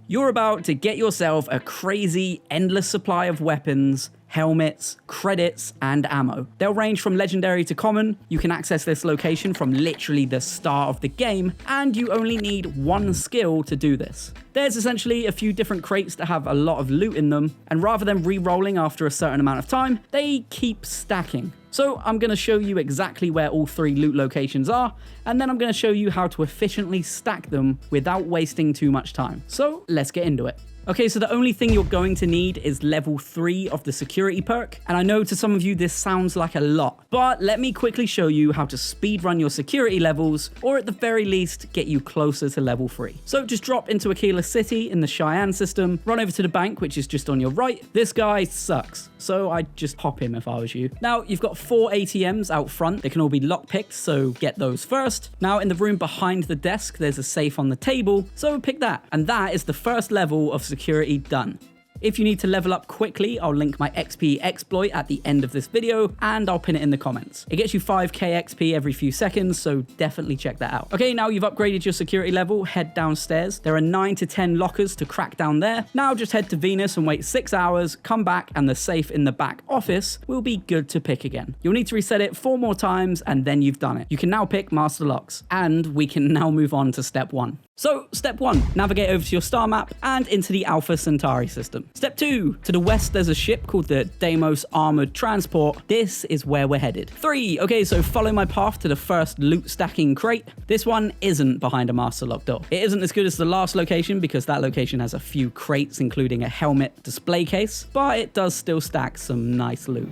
You're about to get yourself a crazy, endless supply of weapons, helmets, credits, and ammo. They'll range from legendary to common. You can access this location from literally the start of the game, and you only need one skill to do this. There's essentially a few different crates that have a lot of loot in them, and rather than re-rolling after a certain amount of time, they keep stacking. So I'm going to show you exactly where all 3 loot locations are, and then I'm going to show you how to efficiently stack them without wasting too much time. So let's get into it. Okay, so the only thing you're going to need is level 3 of the security perk. And I know to some of you this sounds like a lot, but let me quickly show you how to speedrun your security levels, or at the very least, get you closer to level 3. So just drop into Aquila City in the Cheyenne system, run over to the bank, which is just on your right. This guy sucks, so I'd just pop him if I was you. Now, you've got 4 ATMs out front. They can all be lockpicked, so get those first. Now, in the room behind the desk, there's a safe on the table, so pick that. And that is the first level of security done. If you need to level up quickly, I'll link my XP exploit at the end of this video, and I'll pin it in the comments. It gets you 5k XP every few seconds, so definitely check that out. Okay, now you've upgraded your security level, head downstairs. There are 9 to 10 lockers to crack down there. Now just head to Venus and wait 6 hours, come back, and the safe in the back office will be good to pick again. You'll need to reset it 4 more times, and then you've done it. You can now pick master locks, and we can now move on to step 1. So, step 1, navigate over to your star map and into the Alpha Centauri system. Step 2, to the west there's a ship called the Deimos Armored Transport. This is where we're headed. 3, okay, so follow my path to the first loot stacking crate. This one isn't behind a master lock door. It isn't as good as the last location because that location has a few crates, including a helmet display case, but it does still stack some nice loot.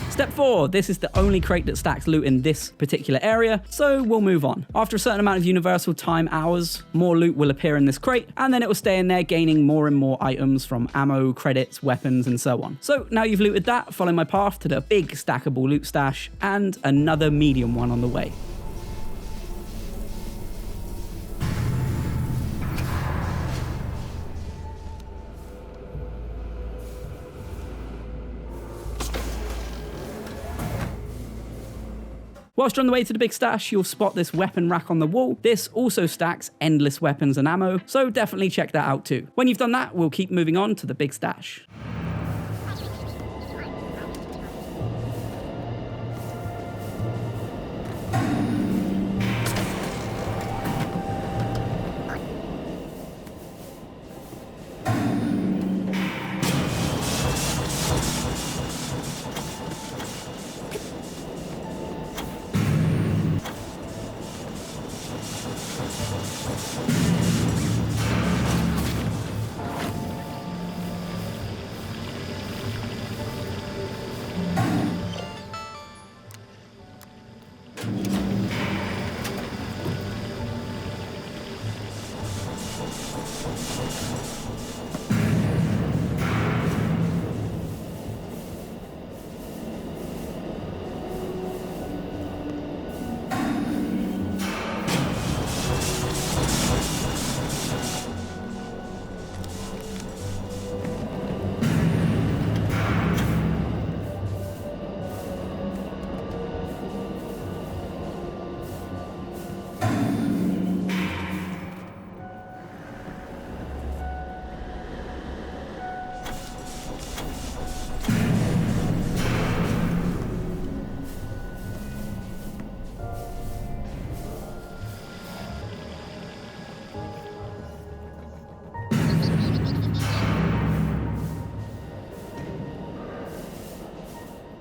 Step 4, this is the only crate that stacks loot in this particular area, so we'll move on. After a certain amount of universal time hours, more loot will appear in this crate, and then it will stay in there gaining more and more items from ammo, credits, weapons, and so on. So now you've looted that, follow my path to the big stackable loot stash, and another medium one on the way. Whilst you're on the way to the big stash, you'll spot this weapon rack on the wall. This also stacks endless weapons and ammo, so definitely check that out too. When you've done that, we'll keep moving on to the big stash.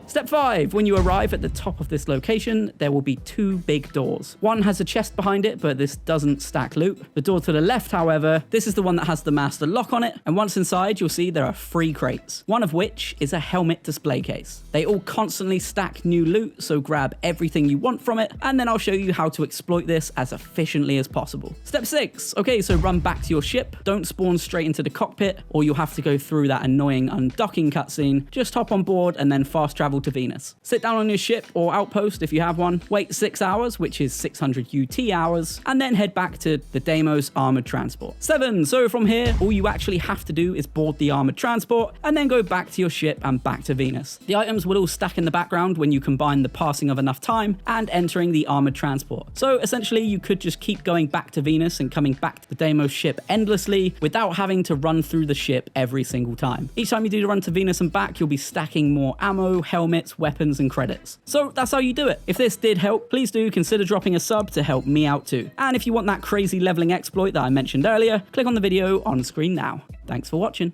Step 5, when you arrive at the top of this location, there will be 2 big doors. One has a chest behind it, but this doesn't stack loot. The door to the left, however, this is the one that has the master lock on it, and once inside, you'll see there are 3 crates, one of which is a helmet display case. They all constantly stack new loot, so grab everything you want from it, and then I'll show you how to exploit this as efficiently as possible. Step 6, okay, so run back to your ship. Don't spawn straight into the cockpit, or you'll have to go through that annoying undocking cutscene. Just hop on board and then fast travel to to Venus. Sit down on your ship or outpost if you have one, wait 6 hours, which is 600 UT hours, and then head back to the Deimos armored transport. 7. So from here, all you actually have to do is board the armored transport and then go back to your ship and back to Venus. The items will all stack in the background when you combine the passing of enough time and entering the armored transport. So essentially you could just keep going back to Venus and coming back to the Deimos ship endlessly without having to run through the ship every single time. Each time you do the run to Venus and back, you'll be stacking more ammo, helmets, weapons, and credits. So that's how you do it. If this did help, please do consider dropping a sub to help me out too. And if you want that crazy leveling exploit that I mentioned earlier, click on the video on screen now. Thanks for watching.